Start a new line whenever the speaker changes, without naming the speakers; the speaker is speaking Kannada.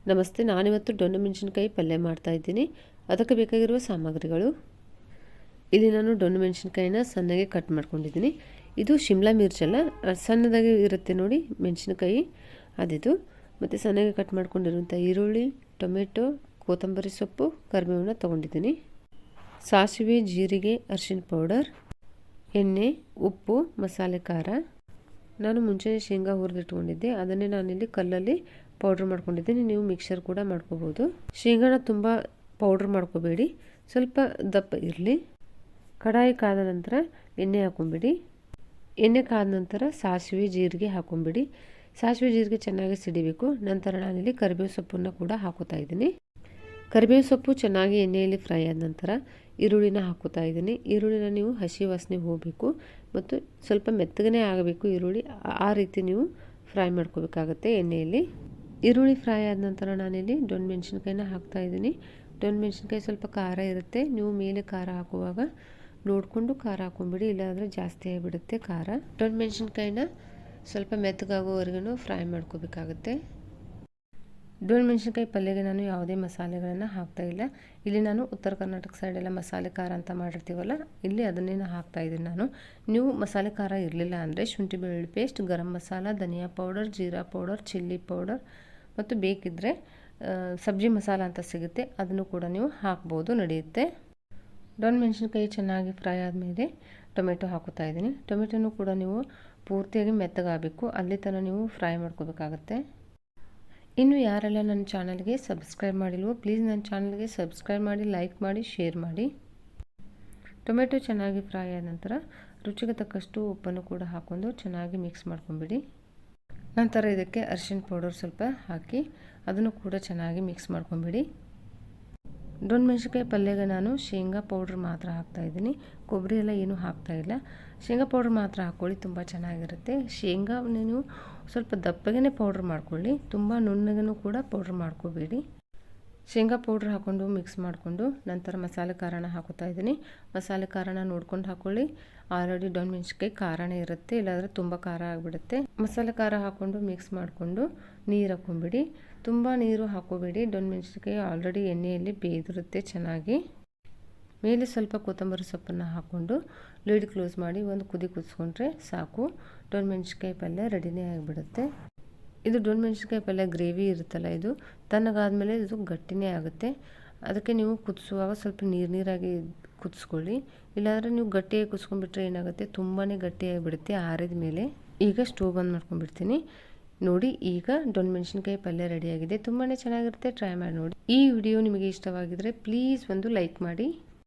ನಮಸ್ತೆ, ನಾನಿವತ್ತು ಡೊಣ್ಣೆ ಮೆಣಸಿನಕಾಯಿ ಪಲ್ಯ ಮಾಡ್ತಾ ಇದ್ದೀನಿ. ಅದಕ್ಕೆ ಬೇಕಾಗಿರುವ ಸಾಮಗ್ರಿಗಳು, ಇಲ್ಲಿ ನಾನು ಡೊಣ್ಣೆ ಮೆಣಸಿನಕಾಯಿನ ಸಣ್ಣಗೆ ಕಟ್ ಮಾಡ್ಕೊಂಡಿದ್ದೀನಿ. ಇದು ಶಿಮ್ಲಾ ಮಿರ್ಚಲ್ಲ, ಸಣ್ಣದಾಗಿ ಇರುತ್ತೆ ನೋಡಿ ಮೆಣಸಿನಕಾಯಿ ಅದಿದು. ಮತ್ತು ಸಣ್ಣಗೆ ಕಟ್ ಮಾಡ್ಕೊಂಡಿರುವಂಥ ಈರುಳ್ಳಿ, ಟೊಮೆಟೊ, ಕೊತ್ತಂಬರಿ ಸೊಪ್ಪು, ಕರಿಬೇವನ್ನ ತೊಗೊಂಡಿದ್ದೀನಿ. ಸಾಸಿವೆ, ಜೀರಿಗೆ, ಅರಿಶಿನ ಪೌಡರ್, ಎಣ್ಣೆ, ಉಪ್ಪು, ಮಸಾಲೆ, ಖಾರ. ನಾನು ಮುಂಚೆ ಶೇಂಗಾ ಹುರಿದಿಟ್ಕೊಂಡಿದ್ದೆ, ಅದನ್ನೇ ನಾನಿಲ್ಲಿ ಕಲ್ಲಲ್ಲಿ ಪೌಡ್ರ್ ಮಾಡ್ಕೊಂಡಿದ್ದೀನಿ. ನೀವು ಮಿಕ್ಸರ್ ಕೂಡ ಮಾಡ್ಕೋಬೋದು. ಶೇಂಗಾನ ತುಂಬ ಪೌಡ್ರ್ ಮಾಡ್ಕೋಬೇಡಿ, ಸ್ವಲ್ಪ ದಪ್ಪ ಇರಲಿ. ಕಡಾಯಿ ಕಾದ ನಂತರ ಎಣ್ಣೆ ಹಾಕೊಂಬಿಡಿ. ಎಣ್ಣೆ ಕಾದ ನಂತರ ಸಾಸಿವೆ, ಜೀರಿಗೆ ಹಾಕೊಂಬಿಡಿ. ಸಾಸಿವೆ, ಜೀರಿಗೆ ಚೆನ್ನಾಗಿ ಸಿಡಿಬೇಕು. ನಂತರ ನಾನಿಲ್ಲಿ ಕರಿಬೇವು ಸೊಪ್ಪನ್ನು ಕೂಡ ಹಾಕೋತಾ ಇದ್ದೀನಿ. ಕರಿಬೇವು ಸೊಪ್ಪು ಚೆನ್ನಾಗಿ ಎಣ್ಣೆಯಲ್ಲಿ ಫ್ರೈ ಆದ ನಂತರ ಈರುಳ್ಳಿನ ಹಾಕೋತಾ ಇದ್ದೀನಿ. ಈರುಳ್ಳಿನ ನೀವು ಹಸಿ ವಾಸನೆ ಹೋಗಬೇಕು ಮತ್ತು ಸ್ವಲ್ಪ ಮೆತ್ತಗನೇ ಆಗಬೇಕು ಈರುಳ್ಳಿ, ಆ ರೀತಿ ನೀವು ಫ್ರೈ ಮಾಡ್ಕೋಬೇಕಾಗತ್ತೆ ಎಣ್ಣೆಯಲ್ಲಿ. ಈರುಳ್ಳಿ ಫ್ರೈ ಆದ ನಂತರ ನಾನಿಲ್ಲಿ ಡೊಣ್ಣೆ ಮೆಣಸಿನ್ಕಾಯಿನ ಹಾಕ್ತಾಯಿದ್ದೀನಿ. ಡೊಣ್ಣೆ ಮೆಣಸಿನ್ಕಾಯಿ ಸ್ವಲ್ಪ ಖಾರ ಇರುತ್ತೆ, ನೀವು ಮೇಲೆ ಖಾರ ಹಾಕುವಾಗ ನೋಡಿಕೊಂಡು ಖಾರ ಹಾಕೊಂಬಿಡಿ, ಇಲ್ಲಾಂದರೆ ಜಾಸ್ತಿ ಆಗಿಬಿಡುತ್ತೆ ಖಾರ. ಡೊಣ್ಣೆ ಮೆಣಸಿನ್ಕಾಯಿನ ಸ್ವಲ್ಪ ಮೆತ್ತಗಾಗೋವರೆಗೂ ಫ್ರೈ ಮಾಡ್ಕೋಬೇಕಾಗತ್ತೆ. ಡೊಣ್ಣೆ ಮೆಣಸಿನ್ಕಾಯಿ ಪಲ್ಯಗೆ ನಾನು ಯಾವುದೇ ಮಸಾಲೆಗಳನ್ನು ಹಾಕ್ತಾಯಿಲ್ಲ. ಇಲ್ಲಿ ನಾನು ಉತ್ತರ ಕರ್ನಾಟಕ ಸೈಡೆಲ್ಲ ಮಸಾಲೆ ಖಾರ ಅಂತ ಮಾಡಿರ್ತೀವಲ್ಲ, ಇಲ್ಲಿ ಅದನ್ನೇ ಹಾಕ್ತಾಯಿದ್ದೀನಿ ನಾನು. ನೀವು ಮಸಾಲೆ ಖಾರ ಇರಲಿಲ್ಲ ಅಂದರೆ ಶುಂಠಿ ಬೆಳ್ಳುಳ್ಳಿ ಪೇಸ್ಟ್, ಗರಂ ಮಸಾಲ, ಧನಿಯಾ ಪೌಡರ್, ಜೀರಾ ಪೌಡರ್, ಚಿಲ್ಲಿ ಪೌಡರ್ ಮತ್ತು ಬೇಕಿದ್ದರೆ ಸಬ್ಜಿ ಮಸಾಲ ಅಂತ ಸಿಗುತ್ತೆ, ಅದನ್ನು ಕೂಡ ನೀವು ಹಾಕ್ಬೋದು, ನಡೆಯುತ್ತೆ. ಡೊಣ್ಣೆ ಮೆಣಸಿನ್ಕಾಯಿ ಚೆನ್ನಾಗಿ ಫ್ರೈ ಆದಮೇಲೆ ಟೊಮೆಟೊ ಹಾಕೋತಾ ಇದ್ದೀನಿ. ಟೊಮೆಟೊನೂ ಕೂಡ ನೀವು ಪೂರ್ತಿಯಾಗಿ ಮೆತ್ತಗಾಗಬೇಕು, ಅಲ್ಲಿ ತನಕ ನೀವು ಫ್ರೈ ಮಾಡ್ಕೋಬೇಕಾಗತ್ತೆ. ಇನ್ನು ಯಾರೆಲ್ಲ ನನ್ನ ಚಾನಲ್ಗೆ ಸಬ್ಸ್ಕ್ರೈಬ್ ಮಾಡಿಲ್ವೋ ಪ್ಲೀಸ್ ನನ್ನ ಚಾನಲ್ಗೆ ಸಬ್ಸ್ಕ್ರೈಬ್ ಮಾಡಿ, ಲೈಕ್ ಮಾಡಿ, ಶೇರ್ ಮಾಡಿ. ಟೊಮೆಟೊ ಚೆನ್ನಾಗಿ ಫ್ರೈ ಆದ ನಂತರ ರುಚಿಗೆ ತಕ್ಕಷ್ಟು ಉಪ್ಪನ್ನು ಕೂಡ ಹಾಕ್ಕೊಂಡು ಚೆನ್ನಾಗಿ ಮಿಕ್ಸ್ ಮಾಡ್ಕೊಂಬಿಡಿ. ನಂತರ ಇದಕ್ಕೆ ಅರಿಶಿನ ಪೌಡರ್ ಸ್ವಲ್ಪ ಹಾಕಿ ಅದನ್ನು ಕೂಡ ಚೆನ್ನಾಗಿ ಮಿಕ್ಸ್ ಮಾಡ್ಕೊಂಬಿಡಿ. ಡೊಣ್ಣೆ ಮೆಣಸಿನ್ಕಾಯಿ ಪಲ್ಯಗೆ ನಾನು ಶೇಂಗಾ ಪೌಡ್ರ್ ಮಾತ್ರ ಹಾಕ್ತಾಯಿದ್ದೀನಿ, ಕೊಬ್ಬರಿ ಎಲ್ಲ ಏನೂ ಹಾಕ್ತಾಯಿಲ್ಲ. ಶೇಂಗಾ ಪೌಡ್ರ್ ಮಾತ್ರ ಹಾಕ್ಕೊಳ್ಳಿ, ತುಂಬ ಚೆನ್ನಾಗಿರುತ್ತೆ. ಶೇಂಗಾ ನೀವು ಸ್ವಲ್ಪ ದಪ್ಪಗೆ ಪೌಡ್ರ್ ಮಾಡ್ಕೊಳ್ಳಿ, ತುಂಬ ನುಣ್ಣಗೂ ಕೂಡ ಪೌಡ್ರ್ ಮಾಡ್ಕೋಬೇಡಿ. ಶೇಂಗಾ ಪೌಡ್ರ್ ಹಾಕ್ಕೊಂಡು ಮಿಕ್ಸ್ ಮಾಡಿಕೊಂಡು ನಂತರ ಮಸಾಲೆ ಖಾರನ ಹಾಕೋತಾ ಇದ್ದೀನಿ. ಮಸಾಲೆ ಖಾರನ ನೋಡ್ಕೊಂಡು ಹಾಕ್ಕೊಳ್ಳಿ, ಆಲ್ರೆಡಿ ಡೊಣ್ಣೆ ಮೆಣಸಿನ್ಕಾಯಿ ಖಾರನೇ ಇರುತ್ತೆ, ಇಲ್ಲಾಂದರೆ ತುಂಬ ಖಾರ ಆಗಿಬಿಡುತ್ತೆ. ಮಸಾಲೆ ಖಾರ ಹಾಕ್ಕೊಂಡು ಮಿಕ್ಸ್ ಮಾಡಿಕೊಂಡು ನೀರು ಹಾಕ್ಕೊಂಬಿಡಿ, ತುಂಬ ನೀರು ಹಾಕೋಬೇಡಿ. ಡೊಣ್ಣೆ ಮೆಣಸಿನ್ಕಾಯಿ ಆಲ್ರೆಡಿ ಎಣ್ಣೆಯಲ್ಲಿ ಬೇಯ್ದಿರುತ್ತೆ ಚೆನ್ನಾಗಿ. ಮೇಲೆ ಸ್ವಲ್ಪ ಕೊತ್ತಂಬರಿ ಸೊಪ್ಪನ್ನು ಹಾಕ್ಕೊಂಡು ಲಿಡ್ ಕ್ಲೋಸ್ ಮಾಡಿ ಒಂದು ಕುದಿ ಕುದಿಸ್ಕೊಂಡ್ರೆ ಸಾಕು, ಡೊಣ್ಣೆ ಮೆಣಸಿನ್ಕಾಯಿ ಪಲ್ಯ ರೆಡಿನೇ ಆಗಿಬಿಡುತ್ತೆ. ಇದು ಡೊಣ್ಣೆ ಮೆಣಸಿನ್ಕಾಯಿ ಪಲ್ಯ ಗ್ರೇವಿ ಇರುತ್ತಲ್ಲ, ಇದು ತಣ್ಣಗಾದ್ಮೇಲೆ ಇದು ಗಟ್ಟಿನೇ ಆಗುತ್ತೆ. ಅದಕ್ಕೆ ನೀವು ಕುದಿಸುವಾಗ ಸ್ವಲ್ಪ ನೀರಾಗಿ ಕುದಿಸ್ಕೊಳ್ಳಿ, ಇಲ್ಲಾಂದರೆ ನೀವು ಗಟ್ಟಿಯಾಗಿ ಕುದಿಸ್ಕೊಂಡ್ಬಿಟ್ರೆ ಏನಾಗುತ್ತೆ, ತುಂಬಾ ಗಟ್ಟಿಯಾಗಿಬಿಡುತ್ತೆ ಆರಿದ ಮೇಲೆ. ಈಗ ಸ್ಟವ್ ಬಂದ್ ಮಾಡ್ಕೊಂಡ್ಬಿಡ್ತೀನಿ. ನೋಡಿ, ಈಗ ಡೊಣ್ಣೆ ಮೆಣಸಿನ್ಕಾಯಿ ಪಲ್ಯ ರೆಡಿಯಾಗಿದೆ, ತುಂಬಾ ಚೆನ್ನಾಗಿರುತ್ತೆ, ಟ್ರೈ ಮಾಡಿ ನೋಡಿ. ಈ ವಿಡಿಯೋ ನಿಮಗೆ ಇಷ್ಟವಾಗಿದ್ದರೆ ಪ್ಲೀಸ್ ಒಂದು ಲೈಕ್ ಮಾಡಿ.